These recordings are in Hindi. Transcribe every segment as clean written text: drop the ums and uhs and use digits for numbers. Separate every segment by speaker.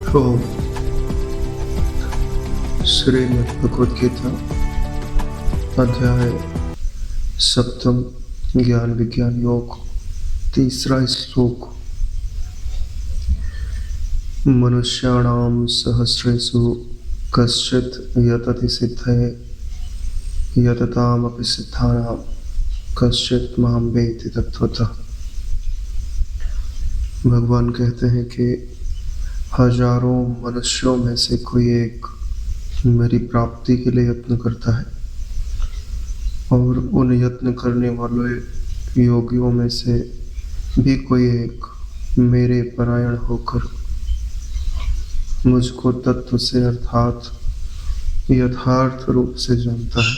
Speaker 1: ओम श्रीमद् भगवद गीता अध्याय सप्तम ज्ञान विज्ञान योग तीसरा श्लोक। मनुष्याणां सहस्रेषु कश्चित् यतति सिद्धये यततामपि सिद्धानां कश्चित् मां वेत्ति तत्त्वतः। भगवान कहते हैं कि हजारों मनुष्यों में से कोई एक मेरी प्राप्ति के लिए यत्न करता है और उन यत्न करने वाले योगियों में से भी कोई एक मेरे परायण होकर मुझको तत्व से अर्थात यथार्थ रूप से जानता है।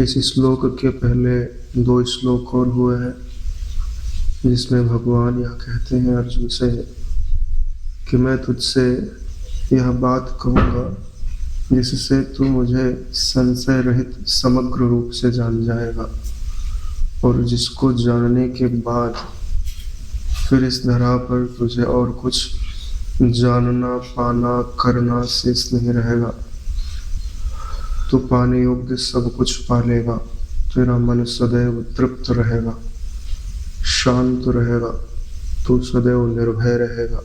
Speaker 1: इस श्लोक के पहले दो श्लोक और हुए हैं जिसमें भगवान यह कहते हैं अर्जुन से कि मैं तुझसे यह बात कहूँगा जिससे तू मुझे संशय रहित समग्र रूप से जान जाएगा और जिसको जानने के बाद फिर इस धरा पर तुझे और कुछ जानना पाना करना शेष नहीं रहेगा। तू पाने योग्य सब कुछ पा लेगा। तेरा मन सदैव तृप्त रहेगा, शांत रहेगा, तू सदैव निर्भय रहेगा।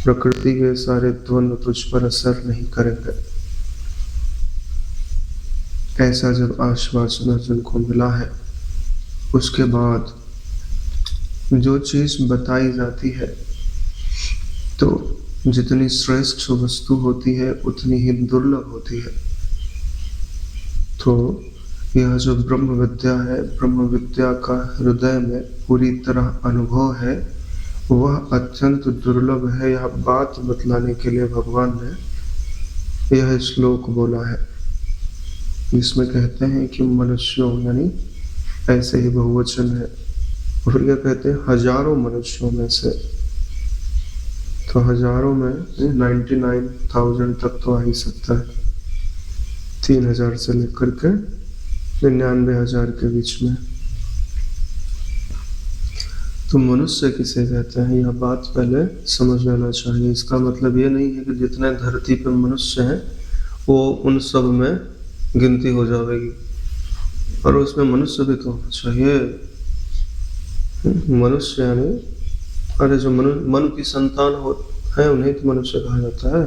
Speaker 1: प्रकृति के सारे द्वंद्व तुझ पर असर नहीं करेंगे। ऐसा जब आश्वासन अर्जुन को मिला है उसके बाद जो चीज बताई जाती है तो जितनी श्रेष्ठ वस्तु होती है उतनी ही दुर्लभ होती है। तो यह जो ब्रह्म विद्या है, ब्रह्म विद्या का हृदय में पूरी तरह अनुभव है, वह अत्यंत दुर्लभ है। यह बात बतलाने के लिए भगवान ने यह श्लोक बोला है जिसमें कहते हैं कि मनुष्यों यानी ऐसे ही बहुवचन है और फिर क्या कहते हैं हजारों मनुष्यों में से। तो हजारों में 99,000 तक तो आ ही सकता है, 3,000 से लेकर के 99,000 के बीच में। तो मनुष्य किसे कहते हैं यह बात पहले समझ लेना चाहिए। इसका मतलब ये नहीं है कि जितने धरती पर मनुष्य हैं वो उन सब में गिनती हो जाएगी और उसमें मनुष्य भी तो होना चाहिए। मनुष्य यानी अरे जो मनु की संतान हो है उन्हें तो मनुष्य कहा जाता है।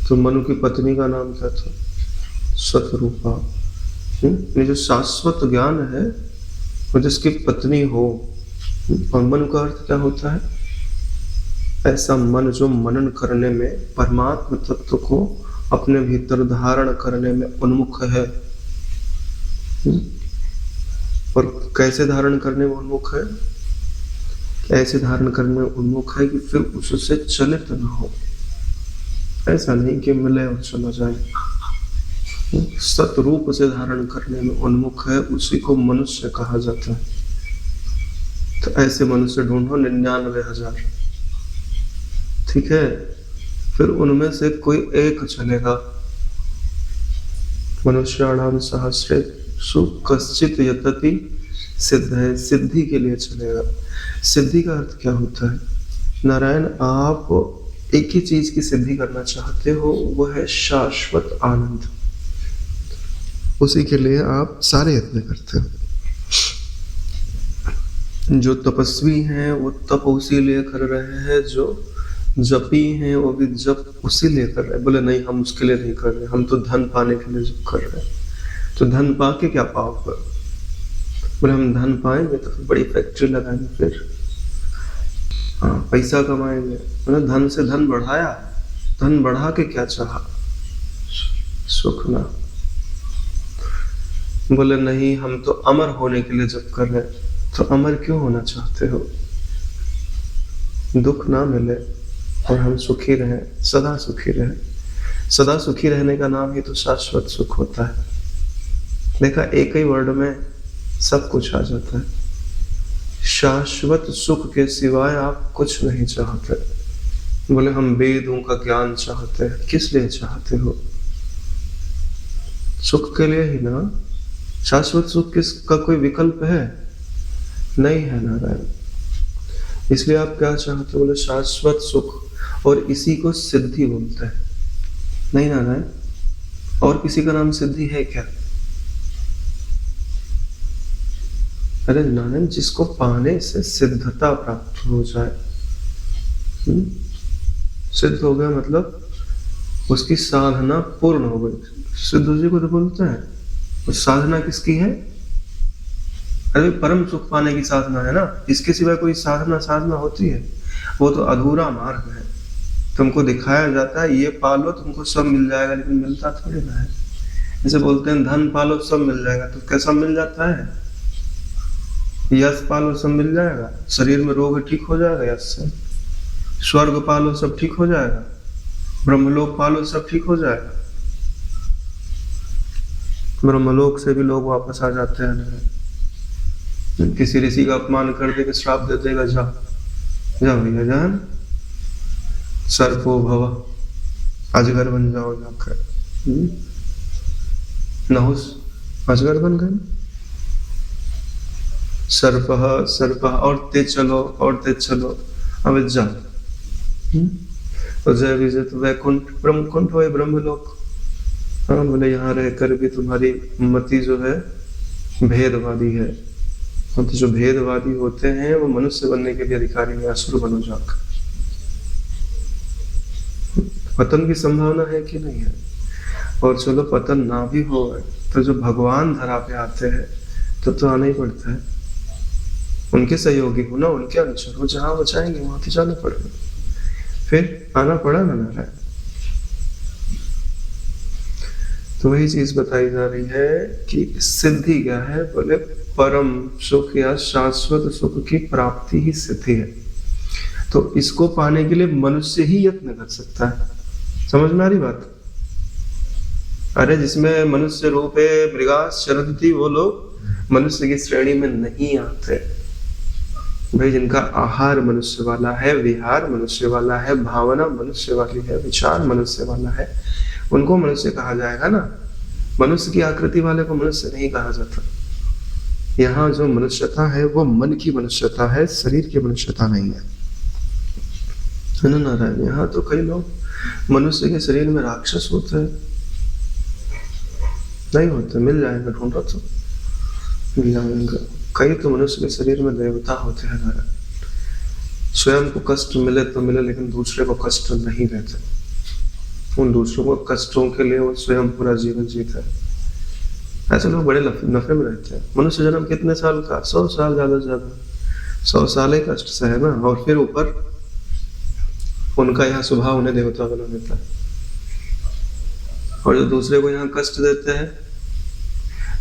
Speaker 1: तो मनु की पत्नी का नाम क्या था? सतरूपा। ये जो शाश्वत ज्ञान है वो जिसकी पत्नी हो। और मन का अर्थ क्या होता है? ऐसा मन जो मनन करने में परमात्म तत्व को अपने भीतर धारण करने में उन्मुख है। और कैसे धारण करने में उन्मुख है? ऐसे धारण करने में उन्मुख है कि फिर उससे चलित न हो। ऐसा नहीं कि मिले और चला जाए। सतरूप से धारण करने में उन्मुख है, उसी को मनुष्य कहा जाता है। तो ऐसे मनुष्य ढूंढो 99,000, ठीक है। फिर उनमें से कोई एक चलेगा। मनुष्याणां सहस्रेषु कश्चित् यतति सिद्धये, सिद्धि के लिए चलेगा। सिद्धि का अर्थ क्या होता है? नारायण आप एक ही चीज की सिद्धि करना चाहते हो, वह है शाश्वत आनंद। उसी के लिए आप सारे यत्न करते हो। जो तपस्वी हैं वो तप उसी लिए कर रहे हैं, जो जपी हैं वो भी जप उसी लिए कर रहे हैं। बोले नहीं हम उसके लिए नहीं कर रहे, हम तो धन पाने के लिए जप कर रहे हैं। तो धन पाके क्या पाओगे? बोले हम धन पाएंगे तो फिर बड़ी फैक्ट्री लगाएंगे, फिर हाँ पैसा कमाएंगे। बोले धन से धन बढ़ाया, धन बढ़ा के क्या चाहा? सुख ना। बोले नहीं हम तो अमर होने के लिए जप कर रहे हैं। तो अमर क्यों होना चाहते हो? दुख ना मिले और हम सुखी रहें, सदा सुखी रहें। सदा सुखी रहने का नाम ही तो शाश्वत सुख होता है। देखा एक ही वर्ड में सब कुछ आ जाता है। शाश्वत सुख के सिवाय आप कुछ नहीं चाहते। बोले हम वेदों का ज्ञान चाहते हैं। किस लिए चाहते हो? सुख के लिए ही ना। शाश्वत सुख किसका कोई विकल्प है? नहीं है नारायण। इसलिए आप क्या चाहते हो? बोले शाश्वत सुख, और इसी को सिद्धि बोलते हैं। नहीं नारायण, और किसी का नाम सिद्धि है क्या? अरे नारायण, जिसको पाने से सिद्धता प्राप्त हो जाए। सिद्ध हो गया मतलब उसकी साधना पूर्ण हो गई। सिद्ध जी को तो बोलते हैं। उस साधना किसकी है? अरे परम सुख पाने की साधना है ना। इसके सिवा कोई साधना होती है? वो तो अधूरा मार्ग है। तुमको दिखाया जाता है ये पालो तुमको सब मिल जाएगा, लेकिन मिलता थोड़ी ना है। जैसे बोलते हैं धन पालो सब मिल जाएगा, तो कैसा मिल जाता है? यश पालो सब मिल जाएगा, शरीर में रोग ठीक हो जाएगा यश से। स्वर्ग पालो सब ठीक हो जाएगा, ब्रह्मलोक पालो सब ठीक हो जाएगा। ब्रह्मलोक से भी लोग वापस आ जाते हैं। किसी ऋषि का अपमान कर देगा, श्राप दे देगा, जा जा भैया जान, सर्पो भव, अजगर बन जाओ जाकर। नहुस अजगर बन गए। सर्प और तेज चलो, अब जा। और जय विजय तो वैकुंठ ब्रह्मकुंठ हो ब्रह्मलोक। हाँ बोले यहाँ रहकर भी तुम्हारी मति जो है भेदवादी है। तो जो भेदवादी होते हैं वो मनुष्य बनने के लिए अधिकारी में असुर बनो जाकर। पतन की संभावना है कि नहीं है? और चलो पतन ना भी हो तो जो भगवान धरा पे आते हैं तो आना ही पड़ता है। उनके सहयोगी हो ना, उनके अनुसार हो, जहां वो चाहेंगे वहां तो जाना पड़ेगा। फिर आना पड़ा ना नारायण। तो वही चीज बताई जा रही है कि सिद्धि क्या है? बोले परम सुख या शाश्वत सुख की प्राप्ति ही सिद्धि है। तो इसको पाने के लिए मनुष्य ही यत्न कर सकता है। समझ में आ रही बात? अरे जिसमें मनुष्य रूप है मृगास शरदती, वो लोग मनुष्य की श्रेणी में नहीं आते। भाई जिनका आहार मनुष्य वाला है, विहार मनुष्य वाला है, भावना मनुष्य वाली है, विचार मनुष्य वाला है, उनको मनुष्य कहा जाएगा ना। मनुष्य की आकृति वाले को मनुष्य नहीं कहा जाता। यहाँ जो मनुष्यता है वो मन की मनुष्यता है, शरीर की मनुष्यता नहीं है ना नारायण। यहाँ तो कई लोग मनुष्य के शरीर में राक्षस होते हैं। नहीं होते, मिल जाएगा, ढूंढो तो मिल जाएगा। कई तो मनुष्य के शरीर में देवता होते हैं नारायण। स्वयं को कष्ट मिले तो मिले, लेकिन दूसरे को कष्ट नहीं देते। उन दूसरों को कष्टों के लिए वो स्वयं पूरा जीवन जीता है। ऐसे लोग बड़े नफे में रहते हैं। मनुष्य जन्म कितने साल का? 100 साल, ज्यादा से ज्यादा 100 साल ही कष्ट से है ना। और फिर ऊपर उनका यहाँ स्वभाव उन्हें देवता बना देता है। और जो दूसरे को यहाँ कष्ट देते हैं,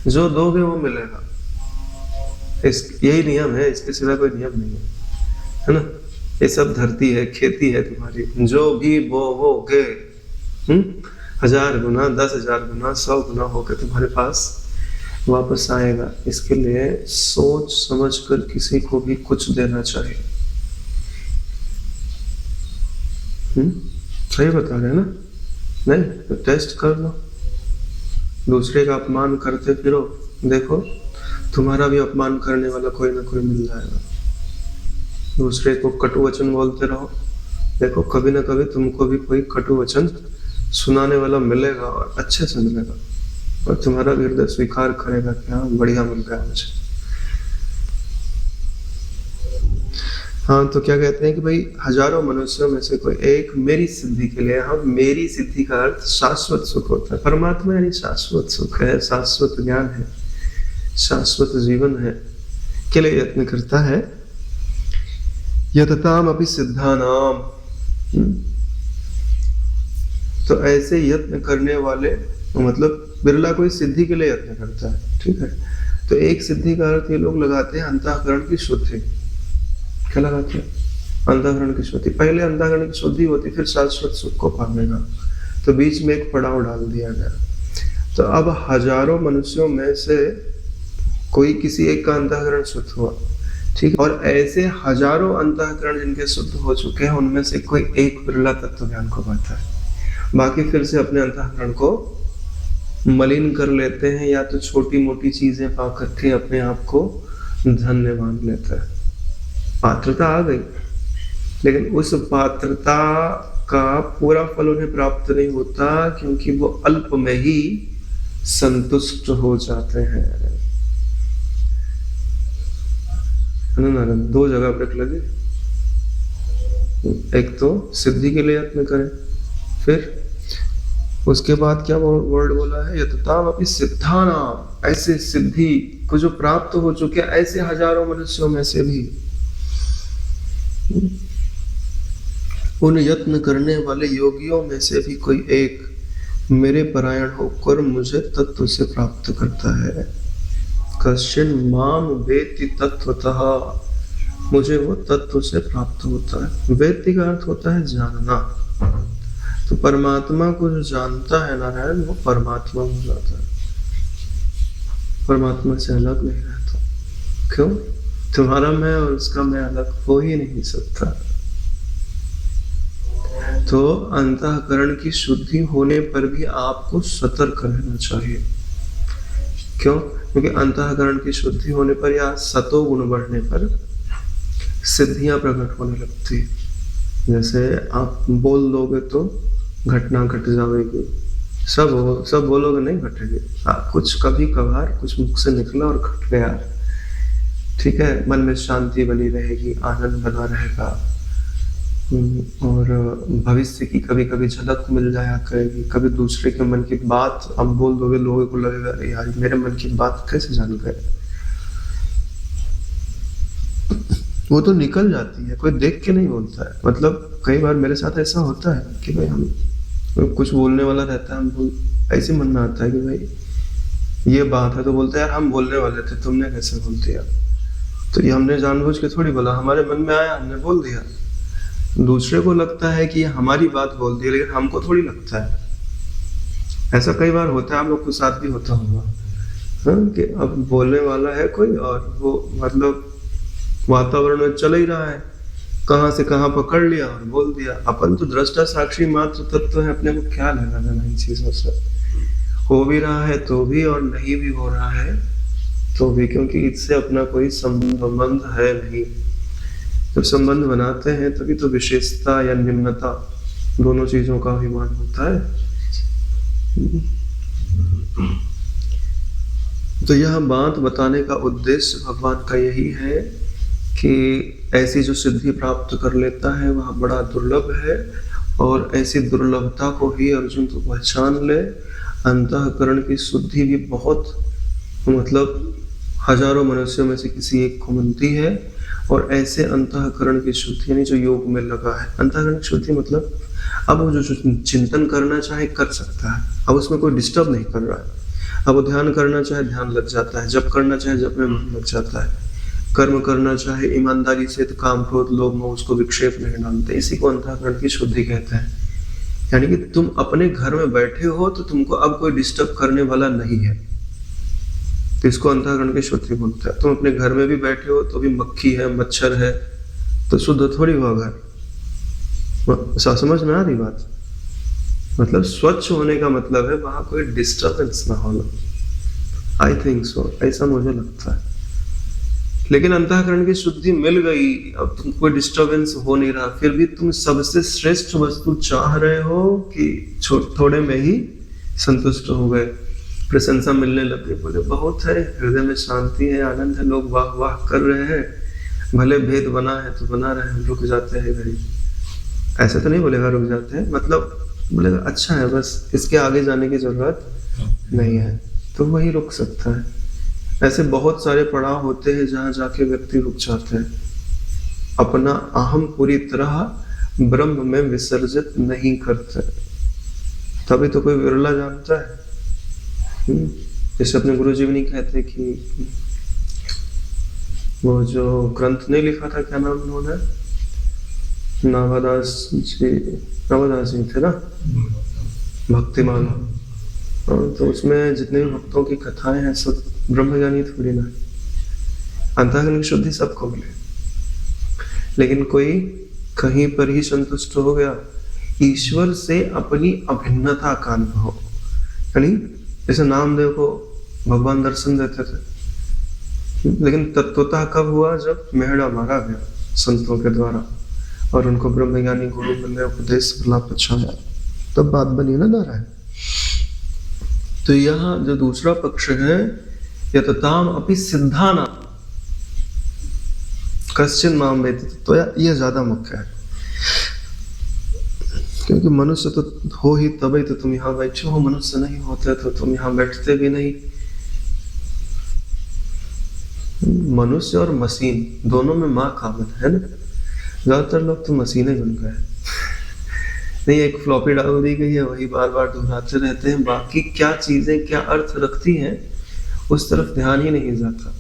Speaker 1: जो दोगे वो मिलेगा। यही नियम है, इसके सिवा कोई नियम नहीं है ना। ये सब धरती है, खेती है तुम्हारी। जो भी बोओगे 1000 गुना, 10,000 गुना, 100 गुना होकर तुम्हारे पास वापस आएगा। इसके लिए सोच समझकर किसी को भी कुछ देना चाहिए। सही बता रहे हैं ना? नहीं तो टेस्ट कर लो। दूसरे का अपमान करते फिरो, देखो तुम्हारा भी अपमान करने वाला कोई ना कोई मिल जाएगा। दूसरे को कटु वचन बोलते रहो, देखो कभी ना कभी तुमको भी कोई कटु वचन सुनाने वाला मिलेगा, और अच्छे से मिलेगा। और तुम्हारा भी हृदय स्वीकार करेगा कि हाँ बढ़िया मिल गया मुझे। हाँ तो क्या कहते हैं कि भाई हजारों मनुष्यों में से कोई एक मेरी सिद्धि के लिए, हाँ मेरी सिद्धि का अर्थ शाश्वत सुख होता है। परमात्मा यानी शाश्वत सुख है, शाश्वत ज्ञान है, शाश्वत जीवन है, के लिए यत्न करता है। यतताम अपि सिद्धानाम। तो ऐसे यत्न करने वाले, मतलब बिरला कोई सिद्धि के लिए यत्न करता है, ठीक है। तो एक सिद्धि का अर्थ ये लोग लगाते हैं अंतःकरण की शुद्धि। क्या लगाते हैं? अंतःकरण की शुद्धि। पहले अंतःकरण की शुद्धि होती, फिर शाश्वत सुख को पाने का। तो बीच में एक पड़ाव डाल दिया गया। तो अब हजारों मनुष्यों में से कोई किसी एक का अंतःकरण शुद्ध हुआ, ठीक। और ऐसे हजारों अंतःकरण जिनके शुद्ध हो चुके हैं, उनमें से कोई एक बिरला तत्व ज्ञान को पाता है। बाकी फिर से अपने अंतःकरण को मलिन कर लेते हैं, या तो छोटी मोटी चीजें पा करके अपने आप को धन्य मान लेता है। पात्रता आ गई, लेकिन उस पात्रता का पूरा फल उन्हें प्राप्त नहीं होता, क्योंकि वो अल्प में ही संतुष्ट हो जाते हैं। दो जगह ब्रेक लगे। एक तो सिद्धि के लिए यत्न करें, फिर उसके बाद क्या वर्ड बोला है, यतताम अपि सिद्धानाम, ऐसे सिद्धि को जो प्राप्त हो चुके ऐसे हजारों मनुष्यों में से भी उन यत्न करने वाले योगियों में से भी कोई एक मेरे परायण होकर मुझे तत्व से प्राप्त करता है। कश्चिन माम वेत्ति तत्वतः, मुझे वो तत्व से प्राप्त होता है। वेत्ति का अर्थ होता है जानना। तो परमात्मा को जो जानता है नारायण, वो परमात्मा हो जाता है, परमात्मा से अलग नहीं रहता। क्यों? तुम्हारा मैं और उसका मैं अलग हो ही नहीं सकता। तो अंतःकरण की शुद्धि होने पर भी आपको सतर्क रहना चाहिए। क्यों? क्योंकि अंतःकरण की शुद्धि होने पर या सतो गुण बढ़ने पर सिद्धियां प्रकट होने लगती। जैसे आप बोल दोगे तो घटना घट जाएगी, सब बोलोगे नहीं घटेगी। कुछ कभी कभार कुछ मुख से निकला और घट गया, ठीक है, मन में शांति बनी रहेगी, आनंद बना रहेगा, और भविष्य की कभी कभी झलक मिल जाया करेगी। कभी दूसरे के मन की बात आप बोल दोगे, लोगों को लगेगा अरे यार मेरे मन की बात कैसे जान गए। वो तो निकल जाती है, कोई देख के नहीं बोलता है। मतलब कई बार मेरे साथ ऐसा होता है कि भाई हम कुछ बोलने वाला रहता है, हम ऐसे मन में आता है कि भाई ये बात है, तो बोलते हैं यार हम बोलने वाले थे, तुमने कैसे बोल दिया। तो ये हमने जानबूझ के थोड़ी बोला, हमारे मन में आया हमने बोल दिया। दूसरे को लगता है कि हमारी बात बोल दी, लेकिन हमको थोड़ी लगता है। ऐसा कई बार होता है, आप लोग के साथ भी होता होगा, हाँ, कि अब बोलने वाला है कोई और वो मतलब वातावरण में चल ही रहा है, कहां से कहां पकड़ लिया और बोल दिया। अपन तो दृष्टा साक्षी मात्र तत्व है, अपने को क्या लेना देना इन चीजों से। हो भी रहा है तो भी, और नहीं भी हो रहा है तो भी, क्योंकि इससे अपना कोई संबंध है नहीं। जब संबंध बनाते हैं तभी तो विशेषता या निम्नता दोनों चीजों का अभिमान होता है। तो यह बात बताने का उद्देश्य भगवान का यही है कि ऐसी जो सिद्धि प्राप्त कर लेता है वह बड़ा दुर्लभ है, और ऐसी दुर्लभता को ही अर्जुन तो पहचान ले। अंतःकरण की शुद्धि भी बहुत मतलब हजारों मनुष्यों में से किसी एक को मिलती है, और ऐसे अंतःकरण की शुद्धि यानी जो योग में लगा है। अंतःकरण की शुद्धि मतलब अब वो जो चिंतन करना चाहे कर सकता है, अब उसमें कोई डिस्टर्ब नहीं कर रहा है। अब वो ध्यान करना चाहे ध्यान लग जाता है, जप करना चाहे जप में मन लग जाता है, कर्म करना चाहे ईमानदारी से तो काम क्रोध लोभ मोह उसको विक्षेप नहीं डालते। इसी को अंतःकरण की शुद्धि कहते हैं। यानी कि तुम अपने घर में बैठे हो तो तुमको अब कोई डिस्टर्ब करने वाला नहीं है, तो इसको अंतःकरण की शुद्धि बोलते हैं। तुम अपने घर में भी बैठे हो तो भी मक्खी है मच्छर है तो शुद्ध थोड़ी हुआ घर। समझ में आ रही बात? मतलब स्वच्छ होने का मतलब है वहां कोई डिस्टर्बेंस ना होना। आई थिंक सो, ऐसा मुझे लगता है। लेकिन अंतःकरण की शुद्धि मिल गई, अब तुम कोई डिस्टर्बेंस हो नहीं रहा, फिर भी तुम सबसे श्रेष्ठ वस्तु चाह रहे हो कि थोड़े में ही संतुष्ट हो गए, प्रशंसा मिलने लगे, बोले बहुत है, हृदय में शांति है, आनंद है, लोग वाह वाह कर रहे हैं, भले भेद बना है तो बना रहे हैं, रुक जाते हैं घड़ी। ऐसा तो नहीं बोलेगा रुक जाते हैं, मतलब बोलेगा अच्छा है, बस इसके आगे जाने की जरूरत नहीं है, तो वही रुक सकता है। ऐसे बहुत सारे पड़ाव होते हैं जहां जाके व्यक्ति रुक जाते हैं, अपना अहम पूरी तरह ब्रह्म में विसर्जित नहीं करते। तभी तो कोई विरला जानता है। जैसे अपने गुरु जी भी नहीं कहते कि वो जो ग्रंथ नहीं लिखा था, क्या नाम उन्होंने, नावादास जी थे ना, भक्तिमाला, तो उसमें जितने भी भक्तों की कथाएं हैं सब ब्रह्मज्ञानी थोड़ी ना। अंतःकरण की शुद्धि सबको मिले, लेकिन कोई कहीं पर ही संतुष्ट हो गया, ईश्वर से अपनी अभिन्नता का अनुभव। यानी जैसे नामदेव को भगवान दर्शन देते थे, लेकिन तत्वतः कब हुआ? जब मेहड़ा मारा गया संतों के द्वारा और उनको ब्रह्मज्ञानी गुरु मिले, उपदेश लाभ पछाया, तब बात बनी ना नारायण। तो यहाँ जो दूसरा पक्ष है, यतताम अपि सिद्धाना कश्चिन माम वेति, तो यह ज्यादा मुख्य है, क्योंकि मनुष्य तो हो ही तभी तो तुम यहाँ बैठे हो, मनुष्य नहीं होते तो तुम यहाँ बैठते भी नहीं। मनुष्य और मशीन दोनों में माँ कॉमन है ना। ज्यादातर लोग तो मशीनें बन गए नहीं, एक फ्लॉपी डाल दी गई है, वही बार बार दोहराते रहते हैं, बाकी क्या चीजें क्या अर्थ रखती हैं उस तरफ ध्यान ही नहीं जाता।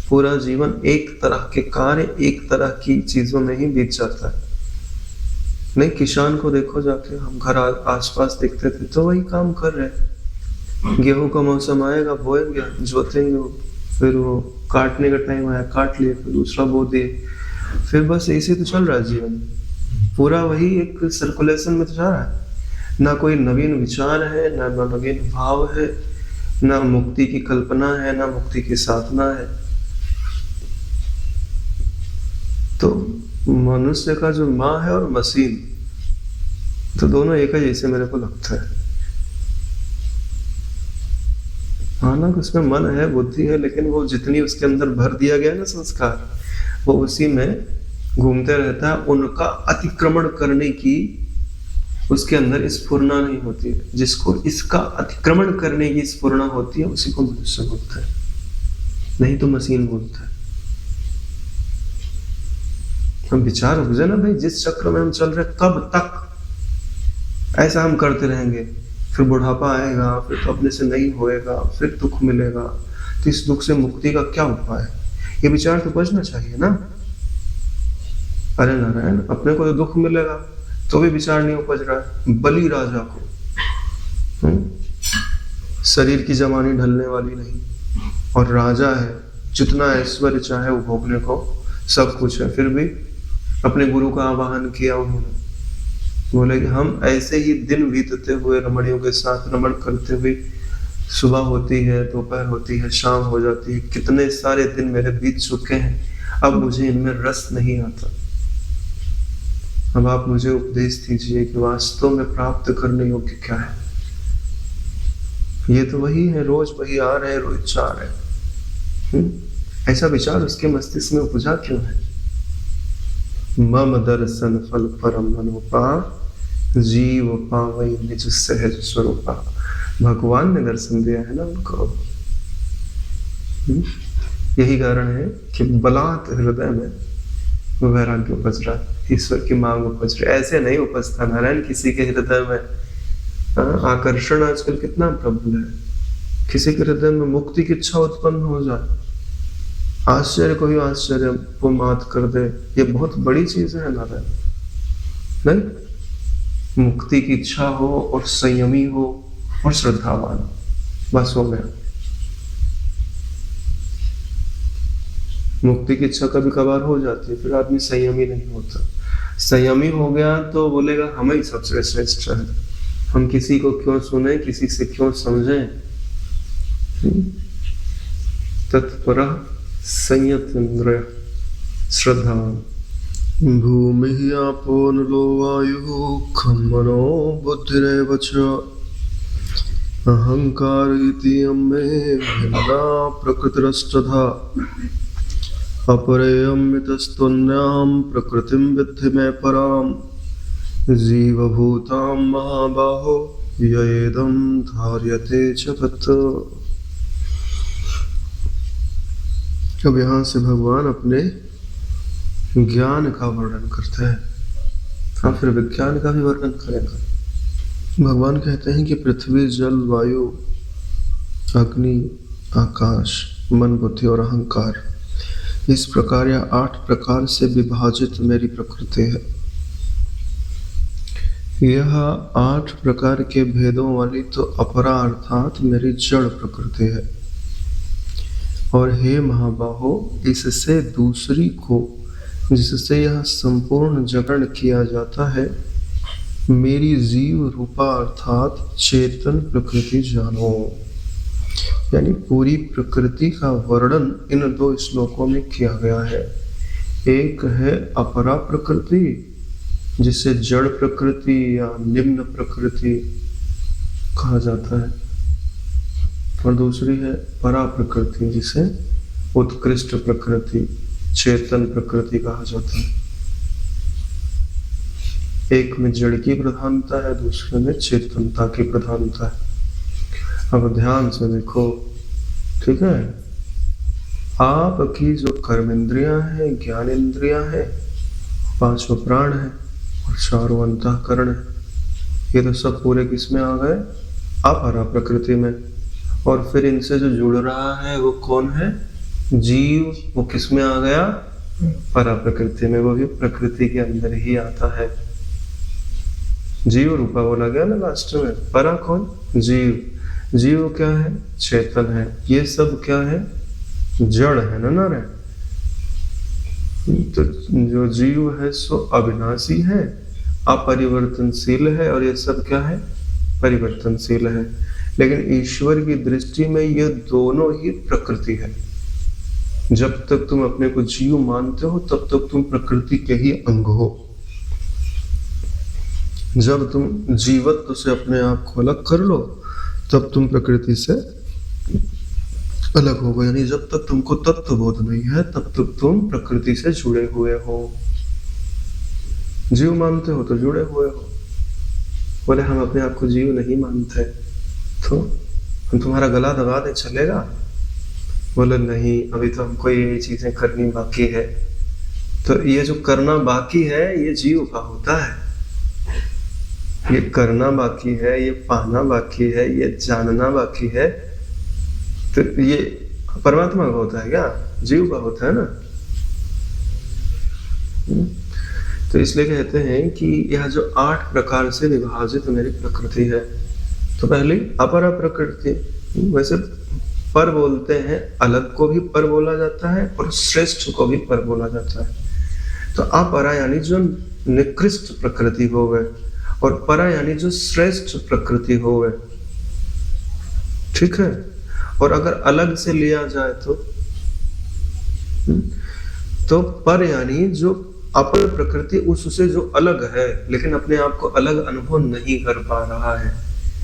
Speaker 1: पूरा जीवन एक तरह के कार्य, एक तरह की चीजों में ही बीत जाता है। नहीं, किसान को देखो जाके, हम घर आसपास दिखते थे तो वही काम कर रहे। गेहूं का मौसम आएगा, बोएंगे, जोतेंगे, फिर वो काटने का टाइम आया, काट लिए, फिर दूसरा बो दिए, फिर बस ऐसे तो चल रहा है जीवन। पूरा वही एक सर्कुलेशन में तो जा रहा है। ना कोई नवीन विचार है, ना नवीन भाव है, ना मुक्ति की कल्पना है, ना मुक्ति की साधना है। तो मनुष्य का जो माँ है और मशीन, तो दोनों एक ही जैसे मेरे को लगता है। हालांकि उसमें मन है, बुद्धि है, लेकिन वो जितनी उसके अंदर भर दिया गया ना संस्कार, वो उसी में घूमते रहता है। उनका अतिक्रमण करने की उसके अंदर स्फुरना नहीं होती है। जिसको इसका अतिक्रमण करने की स्फुरना होती है उसी को मनुष्य बोलता है, नहीं तो मशीन बोलता है। हम विचार उपजे ना भाई, जिस चक्र में हम चल रहे, कब तक ऐसा हम करते रहेंगे? फिर बुढ़ापा आएगा, फिर तो अपने से नहीं होएगा, फिर दुख मिलेगा, तो इस दुख से मुक्ति का क्या उपाय है? ये विचार तो उपजना चाहिए ना। अरे नारायण, अपने को तो दुख मिलेगा तो भी विचार नहीं उपज रहा है। बलि राजा को शरीर की जवानी ढलने वाली नहीं, और राजा है, जितना ऐश्वर्य चाहे वो भोगने को सब कुछ है, फिर भी अपने गुरु का आवाहन किया उन्होंने। बोले कि हम ऐसे ही दिन बीतते हुए रमणियों के साथ रमण करते हुए, सुबह होती है, दोपहर होती है, शाम हो जाती है, कितने सारे दिन मेरे बीत चुके हैं, अब मुझे इनमें रस नहीं आता। अब आप मुझे उपदेश दीजिए कि वास्तव में प्राप्त करने योग्य क्या है। ये तो वही है, रोज वही आ रहे, रोज जा रहे। ऐसा विचार उसके मस्तिष्क में उपजा क्यों है? मम दर्शन फल परम अनुपा, जीव पावई निज सहज स्वरूपा। भगवान ने दर्शन दिया है ना उनको। यही कारण है कि बलात् हृदय में वैराग्य उपज रहा, ईश्वर की मांग उपज रही। ऐसे नहीं उपजता नारायण किसी के हृदय में। आकर्षण आजकल कितना प्रबल है। किसी के हृदय में मुक्ति की इच्छा उत्पन्न हो जाए, आश्चर्य को ही आश्चर्य वो मात कर दे, ये बहुत बड़ी चीज है नारायण। नहीं, मुक्ति की इच्छा हो और संयमी हो और श्रद्धावान, बस हो गया। मुक्ति की इच्छा कभी कभार हो जाती है, फिर आदमी संयमी नहीं होता। संयमी हो गया तो बोलेगा हम ही सबसे श्रेष्ठ है, हम किसी को क्यों सुने, किसी से क्यों समझें। तत्पर संयत इंद्रिय श्रद्धा। भूमि आपो नलो वायु खम मनो बुद्धिरेव च, अहंकार इति अम्मे भिन्ना प्रकृतिरष्टधा, अपरेयमितस्त्वन्यां प्रकृतिं विद्धि मे परां, जीवभूतां महाबाहो ययेदं धार्यते जगत्। अब यहाँ से भगवान अपने ज्ञान का वर्णन करते हैं, हाँ फिर विज्ञान का भी वर्णन करेगा। भगवान कहते हैं कि पृथ्वी, जल, वायु, अग्नि, आकाश, मन, बुद्धि और अहंकार, इस प्रकार या 8 प्रकार से विभाजित मेरी प्रकृति है। यह 8 प्रकार के भेदों वाली तो अपरा अर्थात मेरी जड़ प्रकृति है। और हे महाबाहो, इससे दूसरी को जिससे यह संपूर्ण जगरण किया जाता है, मेरी जीव रूपा अर्थात चेतन प्रकृति जानो। यानी पूरी प्रकृति का वर्णन इन 2 श्लोकों में किया गया है। एक है अपरा प्रकृति, जिसे जड़ प्रकृति या निम्न प्रकृति कहा जाता है, और दूसरी है परा प्रकृति, जिसे उत्कृष्ट प्रकृति, चेतन प्रकृति कहा जाता है। एक में जड़ की प्रधानता है, दूसरे में चेतनता की प्रधानता है। अब ध्यान से देखो, ठीक है। आपकी जो कर्मेंद्रियां हैं, ज्ञानेंद्रियां हैं, 5 प्राण है और 4 अंतःकरण है, ये तो सब पूरे किस में आ गए? अपरा प्रकृति में। और फिर इनसे जो जुड़ रहा है वो कौन है? जीव। वो किस में आ गया? परा प्रकृति में। वो भी प्रकृति के अंदर ही आता है। जीव रूपा बोला गया ना लास्ट में। परा कौन? जीव। जीव क्या है? चेतन है। ये सब क्या है? जड़ है ना रे। तो जो जीव है सो अविनाशी है, अपरिवर्तनशील है, और ये सब क्या है? परिवर्तनशील है। लेकिन ईश्वर की दृष्टि में ये दोनों ही प्रकृति है। जब तक तुम अपने को जीव मानते हो तब तक तुम प्रकृति के ही अंग हो। जब तुम जीवत्व से अपने आप को अलग कर लो तब तुम प्रकृति से अलग हो गए। यानी जब तक तुमको तत्व बोध नहीं है तब तक तुम प्रकृति से जुड़े हुए हो। जीव मानते हो तो जुड़े हुए हो। बोले हम अपने आप को जीव नहीं मानते तो हम तुम्हारा गला दबा दे, चलेगा? बोले नहीं, अभी तो हमको ये चीजें करनी बाकी है। तो ये जो करना बाकी है ये जीव का होता है। ये करना बाकी है, ये पाना बाकी है, ये जानना बाकी है, तो ये परमात्मा का होता है क्या? जीव का होता है ना। तो इसलिए कहते हैं कि यह जो 8 प्रकार से विभाजित मेरी प्रकृति है। तो पहली अपरा प्रकृति, वैसे पर बोलते हैं, अलग को भी पर बोला जाता है और श्रेष्ठ को भी पर बोला जाता है। तो अपरा यानी जो निकृष्ट प्रकृति हो गए, और परा यानी जो श्रेष्ठ प्रकृति हो गए, ठीक है। और अगर अलग से लिया जाए तो पर यानी जो अपर प्रकृति, उससे जो अलग है लेकिन अपने आप को अलग अनुभव नहीं कर पा रहा है,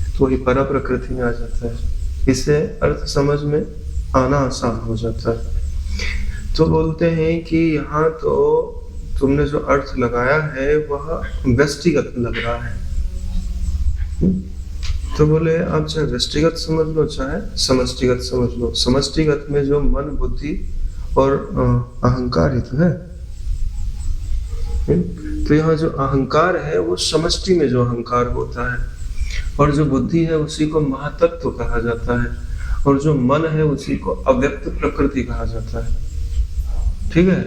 Speaker 1: तो वही परा प्रकृति में आ जाता है। इससे अर्थ समझ में आना आसान हो जाता है। तो बोलते हैं कि यहाँ तो तुमने जो अर्थ लगाया है वह व्यष्टिगत लग रहा है। तो बोले आप चाहे व्यष्टिगत समझ लो चाहे समष्टिगत समझ लो। समष्टिगत में जो मन, बुद्धि और अहंकार ही तो है। तो यहाँ जो अहंकार है वो समष्टि में जो अहंकार होता है, और जो बुद्धि है उसी को महातत्व कहा जाता है, और जो मन है उसी को अव्यक्त प्रकृति कहा जाता है। ठीक है।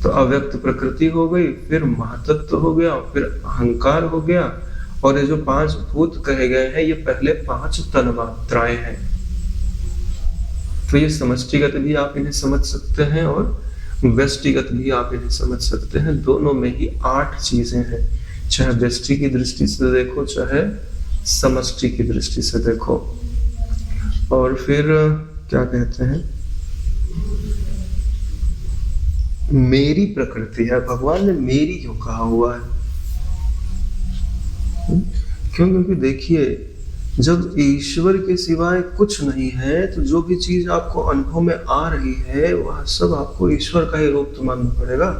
Speaker 1: तो अव्यक्त प्रकृति हो गई, फिर महातत्व हो गया, फिर अहंकार हो गया, और ये जो 5 भूत कहे गए हैं ये पहले 5 तन्मात्राएं हैं। तो ये समष्टिगत भी आप इन्हें समझ सकते हैं और व्यष्टिगत भी आप इन्हें समझ सकते हैं। दोनों में ही 8 चीजें हैं, चाहे व्यष्टि की दृष्टि से देखो चाहे समष्टि की दृष्टि से देखो। और फिर क्या कहते हैं, मेरी प्रकृति है। भगवान ने मेरी क्यों कहा हुआ है? क्यों? क्योंकि देखिए, जब ईश्वर के सिवाय कुछ नहीं है तो जो भी चीज आपको अनुभव में आ रही है वह सब आपको ईश्वर का ही रूप तो मानना पड़ेगा।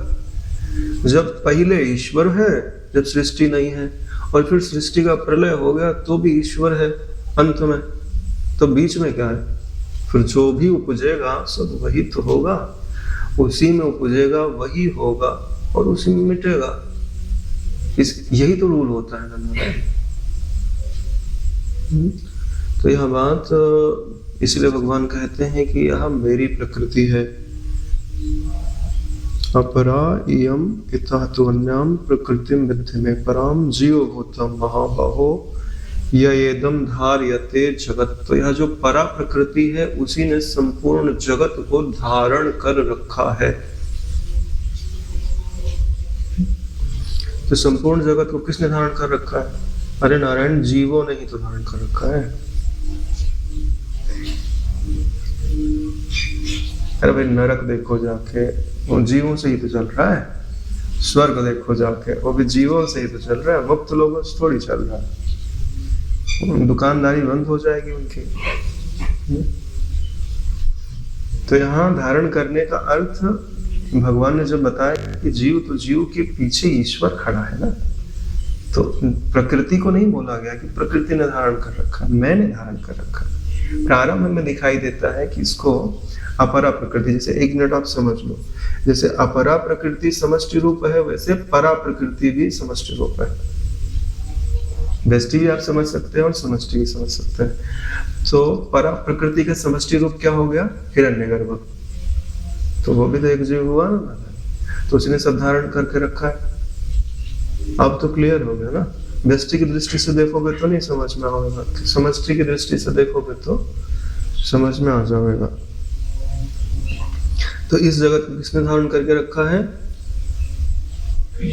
Speaker 1: जब पहले ईश्वर है, जब सृष्टि नहीं है, और फिर सृष्टि का प्रलय हो गया तो भी ईश्वर है अंत में, तो बीच में क्या है? फिर जो भी उपजेगा सब वही तो होगा, उसी में उपजेगा वही होगा और उसी में मिटेगा। यही तो रूल होता है ना। तो यह बात इसलिए भगवान कहते हैं कि यह मेरी प्रकृति है। अपरा इयम इतात्वन्याम प्रकृतिम विद्धि में पराम जीवभूतम महाबाहो येदम धार्यते जगत। तो यह जो परा प्रकृति है उसी ने संपूर्ण जगत को धारण कर रखा है। तो संपूर्ण जगत को किसने धारण कर रखा है? अरे नारायण, जीवों ने ही तो धारण कर रखा है। अरे भाई नरक देखो जाके, वो जीवों से ही तो चल रहा है। स्वर्ग देखो जाके, वो भी जीवों से ही तो चल रहा है, मुक्त लोगों से थोड़ी चल रहा है। दुकानदारी बंद हो जाएगी उनकी। तो यहाँ धारण करने का अर्थ भगवान ने जब बताया कि जीव, तो जीव के पीछे ईश्वर खड़ा है ना। तो प्रकृति को नहीं बोला गया कि प्रकृति ने धारण कर रखा, मैंने धारण कर रखा। प्रारंभ में दिखाई देता है कि इसको अपरा प्रकृति, जैसे एक मिनट आप समझ लो, जैसे अपरा प्रकृति समष्टि रूप है, वैसे परा प्रकृति भी समष्टि रूप है। व्यष्टि भी आप समझ सकते हैं और समष्टि भी समझ सकते हैं। तो परा प्रकृति का समष्टि रूप क्या हो गया? हिरण्यगर्भ। तो वो भी तो एक जीव हुआ ना, तो उसने सब धारण करके रखा है। अब तो क्लियर हो गया ना। व्यष्टि की दृष्टि से देखोगे तो नहीं समझ में आएगा, तो समष्टि की दृष्टि से देखोगे तो समझ में आ जाएगा। तो इस जगत को किसने धारण करके रखा है?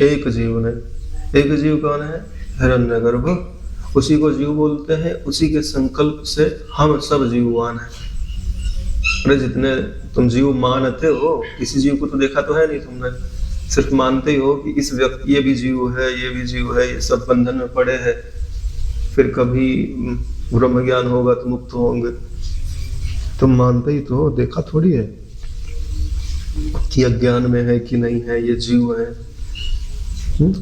Speaker 1: एक जीव ने। एक जीव कौन है? हिरण्यगर्भ। उसी को जीव बोलते हैं। उसी के संकल्प से हम सब जीववान हैं। अरे जितने तुम जीव मानते हो, किसी जीव को तो देखा तो है नहीं तुमने, सिर्फ मानते ही हो कि इस व्यक्ति, ये भी जीव है, ये भी जीव है, ये सब बंधन में पड़े हैं, फिर कभी ब्रह्म ज्ञान होगा तो मुक्त होंगे। तुम मानते ही तो हो, देखा थोड़ी है कि अज्ञान में है कि नहीं है, ये जीव है।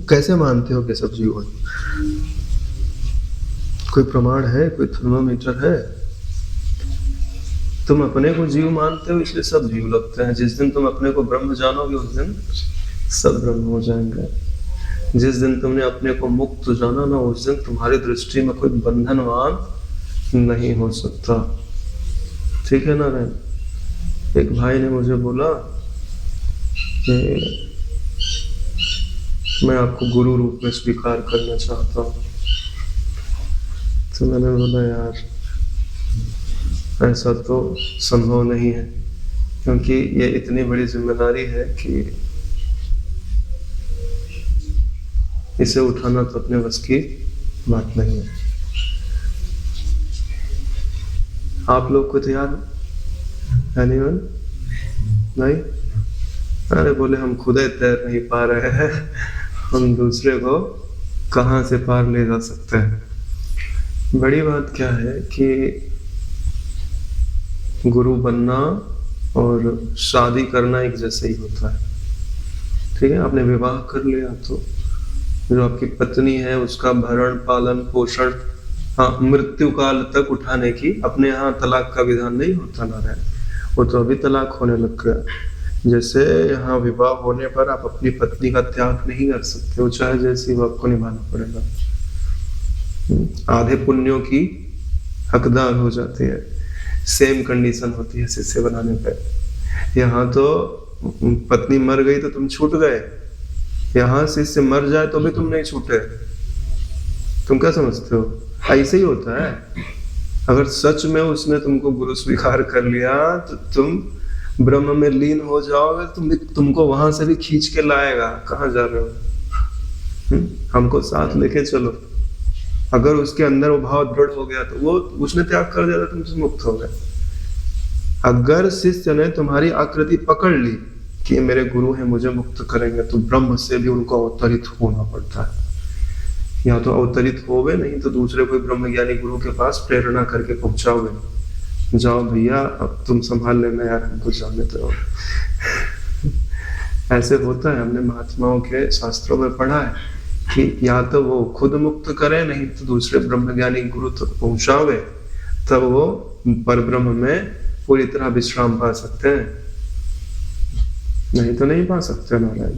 Speaker 1: कैसे मानते हो कि सब जीव है? कोई प्रमाण है? कोई थर्मोमीटर है? तुम अपने को जीव मानते हो, इसलिए सब जीव लगते हैं। जिस दिन तुम अपने को ब्रह्म जानोगे, उस दिन सब ब्रह्म हो जाएंगे। जिस दिन तुमने अपने को मुक्त जाना ना, उस दिन तुम्हारी दृष्टि में कोई बंधनवान नहीं हो सकता। ठीक है ना रे? एक भाई ने मुझे बोला कि मैं आपको गुरु रूप में स्वीकार करना चाहता हूँ। तो मैंने बोला यार ऐसा तो संभव नहीं है, क्योंकि ये इतनी बड़ी जिम्मेदारी है कि इसे उठाना तो अपने बस की बात नहीं है। आप लोग को तैयार एनीवन? नहीं? अरे बोले हम खुद ही तैर नहीं पा रहे हैं, हम दूसरे को कहाँ से पार ले जा सकते हैं। बड़ी बात क्या है कि गुरु बनना और शादी करना एक जैसे ही होता है। ठीक है, आपने विवाह कर लिया तो जो आपकी पत्नी है उसका भरण पालन पोषण, हाँ, मृत्यु काल तक उठाने की, अपने यहाँ तलाक का विधान नहीं होता ना रहे, वो तो अभी तलाक होने लग गया। जैसे यहाँ विवाह होने पर आप अपनी पत्नी का त्याग नहीं कर सकते हो, चाहे जैसी वो आपको निभाना पड़ेगा। आधे पुण्यों की हकदार हो जाती है। सेम कंडीशन होती है शिष्य बनाने पे। यहाँ तो पत्नी मर गई तो तुम छूट गए, यहाँ शिष्य मर जाए तो भी तुम नहीं छूटे। तुम क्या समझते हो? ऐसे ही होता है। अगर सच में उसने तुमको गुरु स्वीकार कर लिया तो तुम ब्रह्म में लीन हो जाओगे, तुमको वहां से भी खींच के लाएगा। कहाँ जा रहे हो? हमको साथ लेके चलो। अगर उसके अंदर वो भाव दृढ़ हो गया तो वो उसने त्याग कर दिया तो तुमसे मुक्त हो गए। अगर शिष्य ने तुम्हारी आकृति पकड़ ली कि मेरे गुरु हैं मुझे मुक्त करेंगे, तो ब्रह्म से भी उनको अवतरित होना पड़ता है। या तो अवतरित होवे, नहीं तो दूसरे कोई ब्रह्मज्ञानी गुरु के पास प्रेरणा करके पहुंचाओगे। जाओ भैया अब तुम संभाल लेना यार, हमको जाने दो। ऐसे होता है। हमने महात्माओं के शास्त्रों में पढ़ा है कि या तो वो खुद मुक्त करे, नहीं तो दूसरे ब्रह्मज्ञानी गुरु तक पहुंचावे, तब वो परब्रह्म में पूरी तरह विश्राम पा सकते हैं। नहीं तो नहीं पा सकते नारायण।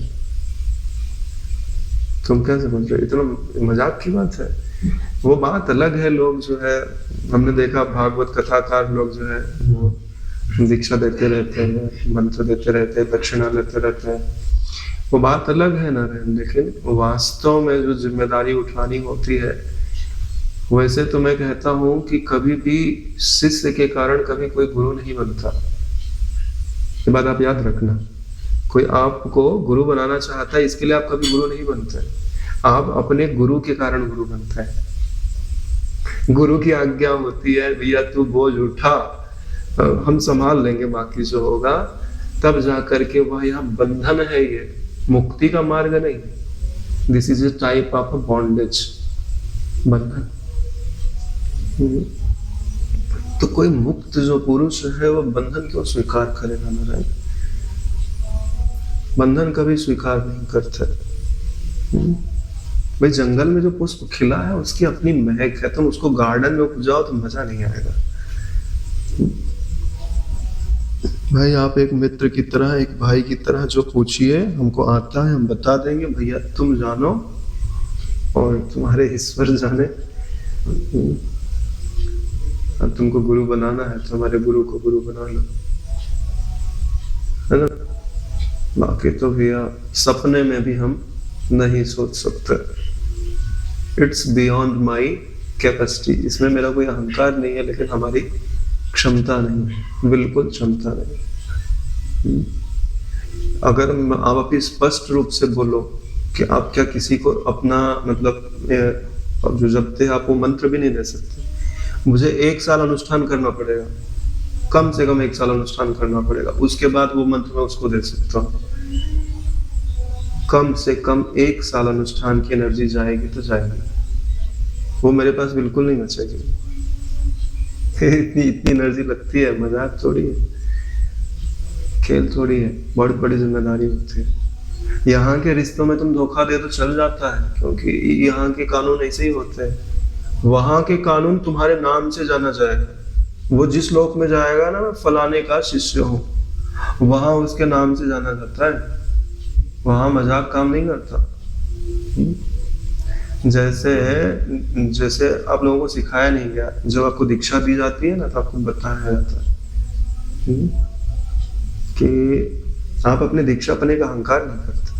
Speaker 1: तुम क्या समझ रहे हो? इतना मजाक की बात है। वो बात अलग है। लोग जो है, हमने देखा भागवत कथाकार लोग जो है वो दीक्षा देते रहते हैं, मंत्र देते रहते हैं, दक्षिणा लेते रहते हैं, वो बात अलग है नारायण। लेकिन वास्तव में जो जिम्मेदारी उठानी होती है, वैसे तो मैं कहता हूं कि कभी भी शिष्य के कारण कभी कोई गुरु नहीं बनता। ये बात आप याद रखना। कोई आपको गुरु बनाना चाहता है, इसके लिए आप कभी गुरु नहीं बनते। आप अपने गुरु के कारण गुरु बनते हैं। गुरु की आज्ञा होती है भैया तू बोझ उठा, हम संभाल लेंगे बाकी जो होगा, तब जा करके वह यहाँ बंधन है, ये मुक्ति का मार्ग नहीं। This is a type of bondage, बंधन। तो कोई मुक्त जो पुरुष है वो बंधन क्यों स्वीकार करेगा नारायण? बंधन कभी स्वीकार नहीं करते। भाई जंगल में जो पुष्प खिला है उसकी अपनी महक है, तुम उसको गार्डन में उपजाओ तो मजा नहीं आएगा। भाई आप एक मित्र की तरह, एक भाई की तरह जो पूछिए, हमको आता है हम बता देंगे, भैया तुम जानो और तुम्हारे ईश्वर जाने। अब तुमको गुरु बनाना है तो हमारे गुरु को गुरु बना लो, है ना। बाकी तो भैया सपने में भी हम नहीं सोच सकते। It's beyond my capacity. इसमें मेरा कोई अहंकार नहीं है, लेकिन हमारी क्षमता नहीं, बिल्कुल क्षमता नहीं। अगर आप अपनी स्पष्ट रूप से बोलो कि आप क्या किसी को अपना मतलब जो जपते आप वो मंत्र भी नहीं दे सकते। मुझे 1 साल अनुष्ठान करना पड़ेगा, कम से कम 1 साल अनुष्ठान करना पड़ेगा, उसके बाद वो मंत्र मैं उसको दे सकता हूँ। कम से कम 1 साल अनुष्ठान की एनर्जी जाएगी तो जाएगी, वो मेरे पास बिल्कुल नहीं बचेगी। इतनी एनर्जी लगती है, मजाक थोड़ी है, खेल थोड़ी है, बड़ी बड़ी जिम्मेदारी होती है। यहाँ के रिश्तों में तुम धोखा दे तो चल जाता है, क्योंकि यहाँ के कानून ऐसे ही होते हैं। वहां के कानून तुम्हारे नाम से जाना जाएगा। वो जिस लोक में जाएगा ना, मैं फलाने का शिष्य हूँ, वहां उसके नाम से जाना जाता है। वहां मजाक काम नहीं करता। जैसे आप लोगों को सिखाया नहीं गया, जब आपको दीक्षा दी जाती है ना तो आपको बताया जाता है कि आप अपने दीक्षा पने का अहंकार नहीं करते,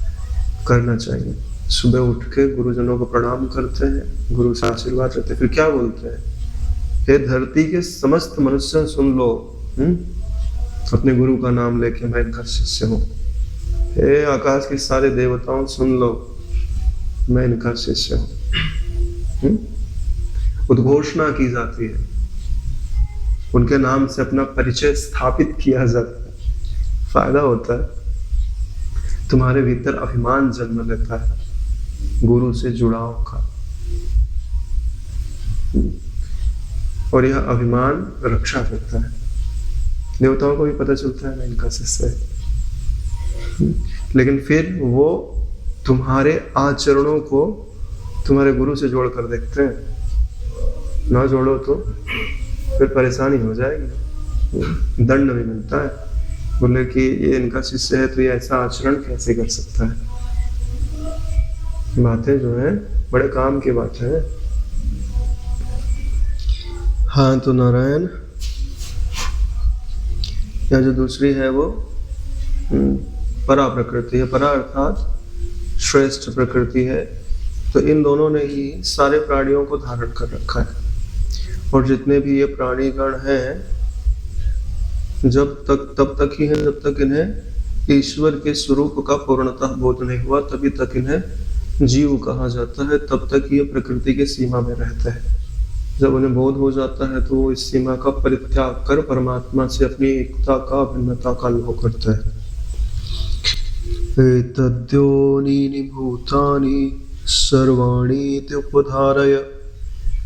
Speaker 1: करना चाहिए। सुबह उठ के गुरुजनों को प्रणाम करते हैं, गुरु से आशीर्वाद लेते हैं, फिर क्या बोलते हैं, हे धरती के समस्त मनुष्य सुन लो, अपने गुरु का नाम लेके मैं इनका शिष्य हूँ। हे आकाश के सारे देवताओं सुन लो, मैं इनका शिष्य हूँ। उद्घोषणा की जाती है, उनके नाम से अपना परिचय स्थापित किया जाता है। फायदा होता है, तुम्हारे भीतर अभिमान जन्म लेता है गुरु से जुड़ाव का, और यह अभिमान रक्षा करता है। देवताओं को भी पता चलता है ना इनका शिष्य है, लेकिन फिर वो तुम्हारे आचरणों को तुम्हारे गुरु से जोड़ कर देखते हैं। ना जोड़ो तो फिर परेशानी हो जाएगी, दंड भी मिलता है। बोले कि ये इनका शिष्य है तो ये ऐसा आचरण कैसे कर सकता है। बातें जो है बड़े काम की बात है। हाँ तो नारायण, या जो दूसरी है वो परा प्रकृति है। परा अर्थात श्रेष्ठ प्रकृति है। तो इन दोनों ने ही सारे प्राणियों को धारण कर रखा है, और जितने भी ये प्राणीगण हैं तब तक ही हैं जब तक इन्हें ईश्वर के स्वरूप का पूर्णतः बोध नहीं हुआ, तभी तक इन्हें जीव कहा जाता है। तब तक ये प्रकृति के सीमा में रहते हैं। जब उन्हें बोध हो जाता है तो वो इस सीमा का परित्याग कर परमात्मा से अपनी एकता का, भिन्नता का अनुभव करते हैं। एतद्योनीनि भूतानि सर्वाणि उपधारय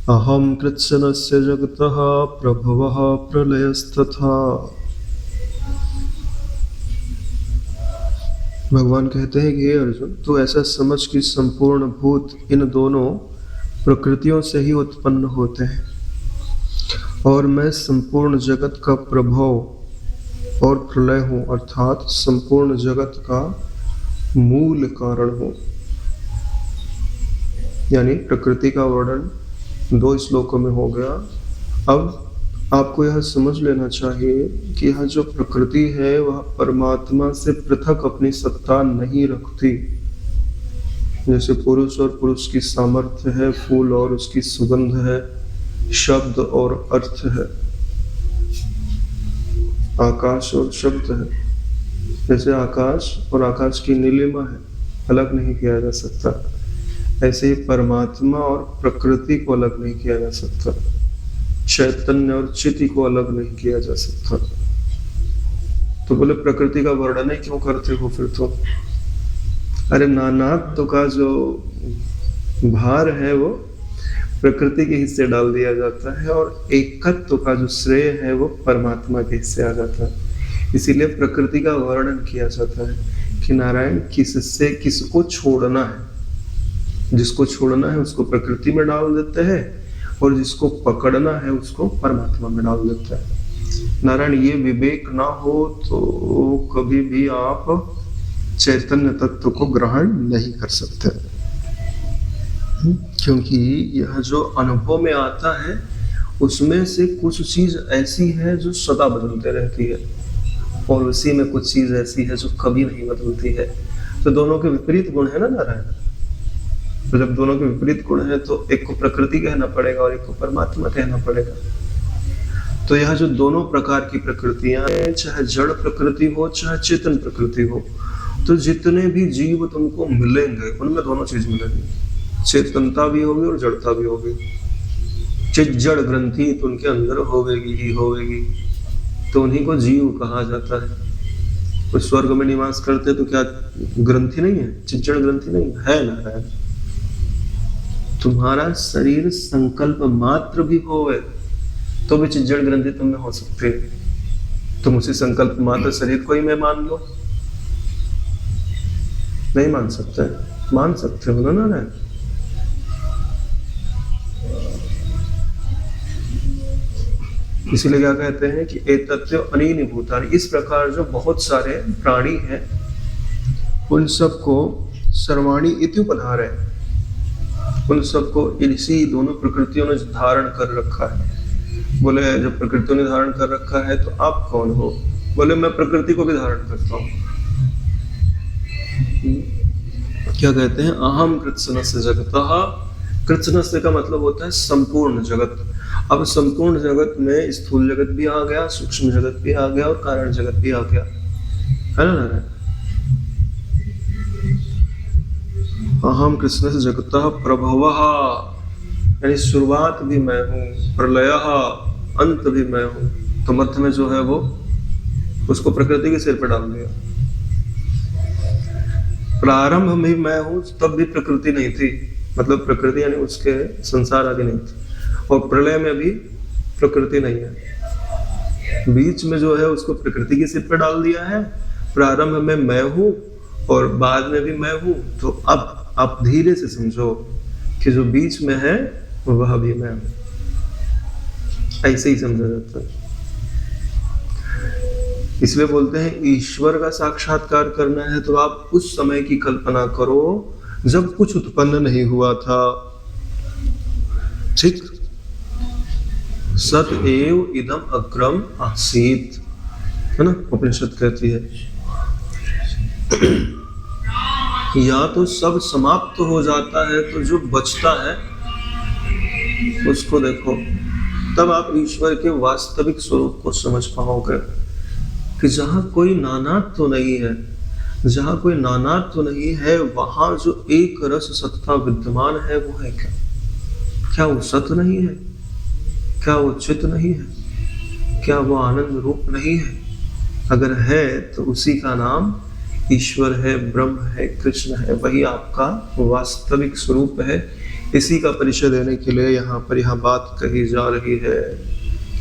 Speaker 1: अहं कृत्स्नस्य जगतः प्रभवः प्रलयस्तथा। भगवान कहते हैं कि हे अर्जुन, तू ऐसा समझ कि संपूर्ण भूत इन दोनों प्रकृतियों से ही उत्पन्न होते हैं, और मैं संपूर्ण जगत का प्रभव और प्रलय हूँ, अर्थात संपूर्ण जगत का मूल कारण हूँ। यानी प्रकृति का वर्णन 2 श्लोकों में हो गया। अब आपको यह समझ लेना चाहिए कि यह जो प्रकृति है वह परमात्मा से पृथक अपनी सत्ता नहीं रखती। जैसे पुरुष और पुरुष की सामर्थ्य है, फूल और उसकी सुगंध है, शब्द और अर्थ है, आकाश और शब्द है। जैसे आकाश और आकाश की नीलिमा है, अलग नहीं किया जा सकता। ऐसे ही परमात्मा और प्रकृति को अलग नहीं किया जा सकता। चैतन्य और चिति को अलग नहीं किया जा सकता। तो बोले प्रकृति का वर्णन ही क्यों करते हो फिर तो? अरे नानात्व का जो भार है वो प्रकृति के हिस्से डाल दिया जाता है और एकत्व का जो श्रेय है वो परमात्मा के हिस्से आ जाता है। इसीलिए प्रकृति का वर्णन किया जाता है कि नारायण किससे किसको छोड़ना है। जिसको छोड़ना है उसको प्रकृति में डाल देते हैं और जिसको पकड़ना है उसको परमात्मा में डाल देते हैं। नारायण ये विवेक ना हो तो कभी भी आप चैतन्य तत्व को ग्रहण नहीं कर सकते, क्योंकि यह जो अनुभव में आता है उसमें से कुछ चीज ऐसी है जो सदा बदलते रहती है और उसी में कुछ चीज ऐसी है जो कभी नहीं बदलती है। तो दोनों के विपरीत गुण है ना नारायण। तो जब दोनों के विपरीत गुण है तो एक को प्रकृति कहना पड़ेगा और एक को परमात्मा कहना पड़ेगा। तो यह जो दोनों प्रकार की प्रकृतियां हैं, चाहे जड़ प्रकृति हो चाहे चेतन प्रकृति हो, तो जितने भी जीव तुमको मिलेंगे उनमें दोनों चीज मिलेगी, चेतनता भी होगी और जड़ता भी होगी। चित जड़ ग्रंथि तो उनके अंदर होगी ही होगी, तो उन्हीं को जीव कहा जाता है। कोई स्वर्ग में निवास करते तो क्या ग्रंथि नहीं है, चित जड़ ग्रंथि नहीं है नारायण। तुम्हारा शरीर संकल्प मात्र भी होवे तो भी चित जड़ ग्रंथि तुम में हो सकती है। तुम उसी संकल्प मात्र शरीर को ही मैं मान लो, नहीं मान सकते, मान सकते हो ना नारायण। इसीलिए क्या कहते हैं कि एतत्व अनीनि भूतानि, इस प्रकार जो बहुत सारे प्राणी हैं उन सबको सर्वाणी इत्युपधार है, उन सबको इसी दोनों प्रकृतियों ने धारण कर रखा है। बोले जब प्रकृतियों ने धारण कर रखा है तो आप कौन हो? बोले मैं प्रकृति को भी धारण करता हूँ। क्या कहते हैं? अहम कृत्स्नस्य जगतः। कृत्स्नस्य का मतलब होता है संपूर्ण जगत। अब संपूर्ण जगत में स्थूल जगत भी आ गया, सूक्ष्म जगत भी आ गया और कारण जगत भी आ गया, है ना? अहम कृत्स्नस्य जगतः प्रभवः, यानी शुरुआत भी मैं हूँ, प्रलयः अंत भी मैं हूँ। तो मध्य में जो है वो उसको प्रकृति के सिर पर डाल दिया। प्रारंभ में मैं हूँ तब भी प्रकृति नहीं थी, मतलब प्रकृति यानी उसके संसार आदि नहीं थी, और प्रलय में भी प्रकृति नहीं है। बीच में जो है उसको प्रकृति के सिर पर डाल दिया है। प्रारंभ में मैं हूँ और बाद में भी मैं हूँ। तो अब आप धीरे से समझो कि जो बीच में है वह भी मैं हूँ, ऐसे ही समझा जाता है। इसलिए बोलते हैं ईश्वर का साक्षात्कार करना है तो आप उस समय की कल्पना करो जब कुछ उत्पन्न नहीं हुआ था। ठीक, सत एव इदम अग्रम आसीत, है ना, उपनिषद कहती है। या तो सब समाप्त हो जाता है तो जो बचता है उसको देखो, तब आप ईश्वर के वास्तविक स्वरूप को समझ पाओगे कि जहां कोई नानात्व तो नहीं है, जहां कोई नानात्व तो नहीं है वहां जो एक रस सत्ता विद्यमान है वो है क्या? क्या वो सत नहीं है? क्या वो चित नहीं है? क्या वो आनंद रूप नहीं है? अगर है तो उसी का नाम ईश्वर है, ब्रह्म है, कृष्ण है, वही आपका वास्तविक स्वरूप है। इसी का परिचय देने के लिए यहाँ पर यह बात कही जा रही है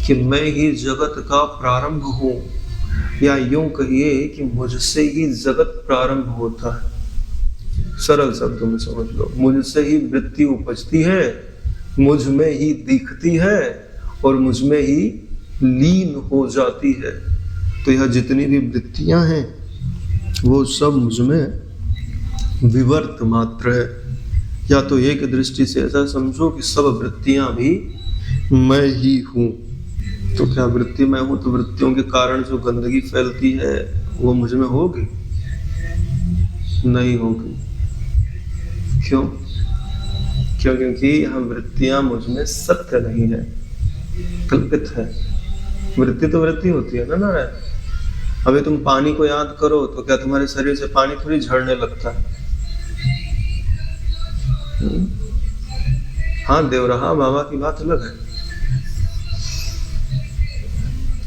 Speaker 1: कि मैं ही जगत का प्रारंभ हूँ, या यूं कहिए कि मुझसे ही जगत प्रारंभ होता है। सरल शब्दों में समझ लो, मुझसे ही वृत्ति उपजती है, मुझ में ही दिखती है और मुझ में ही लीन हो जाती है। तो यह जितनी भी वृत्तियां हैं वो सब मुझ में विवर्त मात्र है। या तो एक दृष्टि से ऐसा समझो कि सब वृत्तियां भी मैं ही हूँ। तो क्या वृत्ति मैं हूँ तो वृत्तियों के कारण जो गंदगी फैलती है वो मुझ में होगी? नहीं होगी। क्यों? क्योंकि यह वृत्तियां मुझ में सत्य नहीं है, कल्पित है। वृत्ति तो वृत्ति होती है ना नारायण। अभी तुम पानी को याद करो तो क्या तुम्हारे शरीर से पानी थोड़ी झड़ने लगता है? हाँ, देवरहा बाबा की बात अलग है।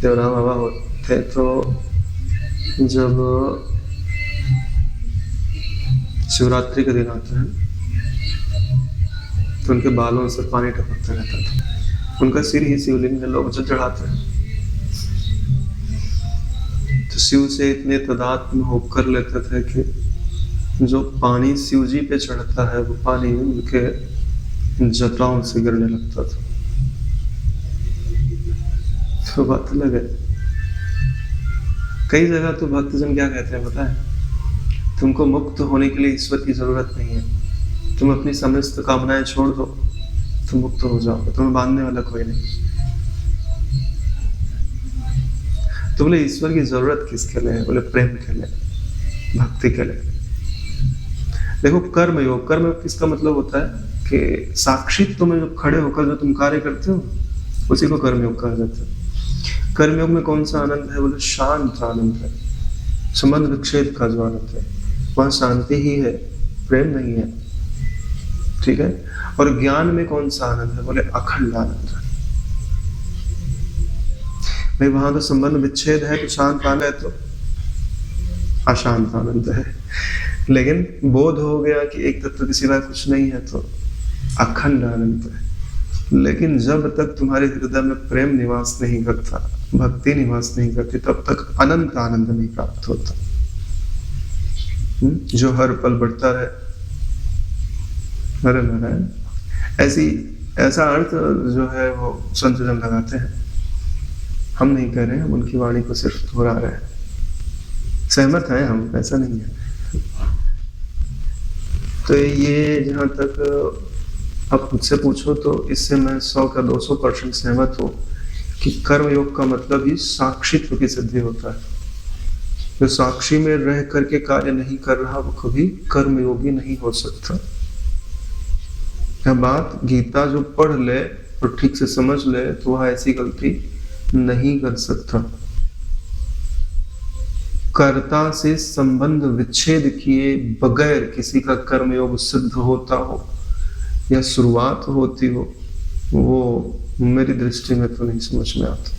Speaker 1: देवराम बाबा होते तो जब शिवरात्रि के दिन आते हैं तो उनके बालों से पानी टपकता रहता था। उनका सिर ही शिवलिंग में लोग जो चढ़ाते हैं, तो शिव से इतने तादात्म होकर लेते थे कि जो पानी शिव जी पे चढ़ता है वो पानी उनके जटाओं से गिरने लगता था। तो बात अलग है। कई जगह तो भक्तजन क्या कहते हैं पता है, तुमको मुक्त होने के लिए ईश्वर की जरूरत नहीं है, तुम अपनी समस्त कामनाएं छोड़ दो, तुम मुक्त हो जाओगे, तुम्हें बांधने वाला कोई नहीं। तो बोले ईश्वर की जरूरत किसके लिए है? बोले प्रेम के लिए, भक्ति के लिए। देखो कर्म योग, कर्म योग किसका मतलब होता है कि साक्षित्व में जो खड़े होकर जो तुम कार्य करते हो उसी को कर्म योग कहा जाता है। कर्म योग में कौन सा आनंद है? बोले शांत आनंद है, संबंध विच्छेद का जो आनंद है, वहां शांति ही है, प्रेम नहीं है। ठीक है। और ज्ञान में कौन सा आनंद है? बोले अखंड आनंद है। भाई वहां तो संबंध विच्छेद है तो शांत आनंद है, तो अशांत आनंद है। लेकिन बोध हो गया कि एक तत्व के सिवाय कुछ नहीं है तो अखंड आनंद है। लेकिन जब तक तुम्हारे हृदय में प्रेम निवास नहीं करता, भक्ति निवास नहीं करती, तब तक अनंत आनंद नहीं प्राप्त होता, जो हर पल बढ़ता रहे। अरे नारायण, ऐसा अर्थ जो है वो संत जन लगाते हैं। हम नहीं कह रहे हैं, हम उनकी वाणी को सिर्फ दोहरा रहे हैं। सहमत हैं हम, ऐसा नहीं है। तो ये जहां तक आप मुझसे पूछो तो इससे मैं 100 का 200% सहमत हूं कि कर्म योग का मतलब ही साक्षित्व की सिद्धि होता है। जो साक्षी में रह करके कार्य नहीं कर रहा वो कभी कर्म योगी नहीं हो सकता। यह बात गीता जो पढ़ ले और ठीक से समझ ले तो वह ऐसी गलती नहीं कर सकता। कर्ता से संबंध विच्छेद किए बगैर किसी का कर्मयोग सिद्ध होता हो या शुरुआत होती हो, वो मेरी दृष्टि में तो नहीं समझ में आता।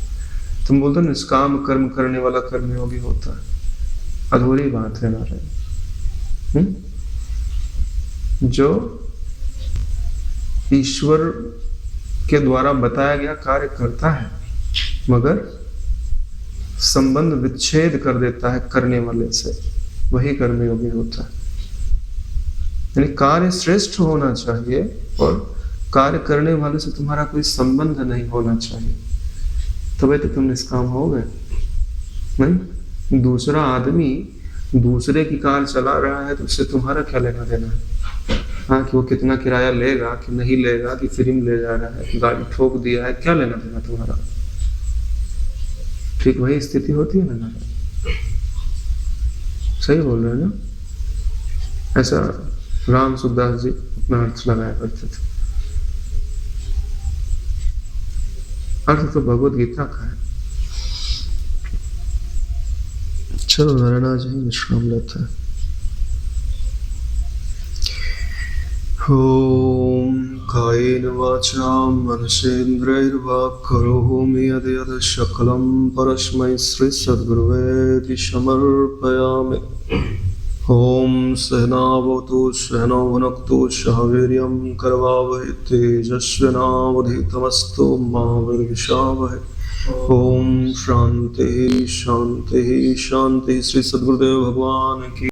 Speaker 1: तुम बोलते हो निष्काम कर्म करने वाला कर्मयोगी होता है, अधूरी बात है नारायण। जो ईश्वर के द्वारा बताया गया कार्य करता है मगर संबंध विच्छेद कर देता है करने वाले से, वही कर्मयोगी होता है। यानी कार्य श्रेष्ठ होना चाहिए और कार्य करने वाले से तुम्हारा कोई संबंध नहीं होना चाहिए, तभी तो तुम निष्काम हो गए। नहीं, दूसरा आदमी दूसरे की कार चला रहा है तो उससे तुम्हारा क्या लेना देना है? हाँ, कि वो कितना किराया लेगा कि नहीं लेगा, कि फ्री में ले जा रहा है, गाड़ी ठोक दिया है, क्या लेना देना तुम्हारा? ठीक वही स्थिति होती है ना। सही बोल रहे हैं ना? ऐसा राम सुखदास जी अपना अर्थ लगाया करते थे। अर्थ तो भगवत गीता का है। चलो नारायण जी विश्राम लेते हैं। ओम कायेन वाचा मनसेन्द्रियैर्वा करोमि यद्यत् सकलं परस्मै श्री सद्गुरुवे समर्पयामि। ओम सहनावतु सहनौ भुनक्तु सह वीर्यं करवावहै तेजस्विनावधीतमस्तु मा विद्विषावहै। ओम शांति शांति शांति। श्री सद्गुरुदेव भगवान की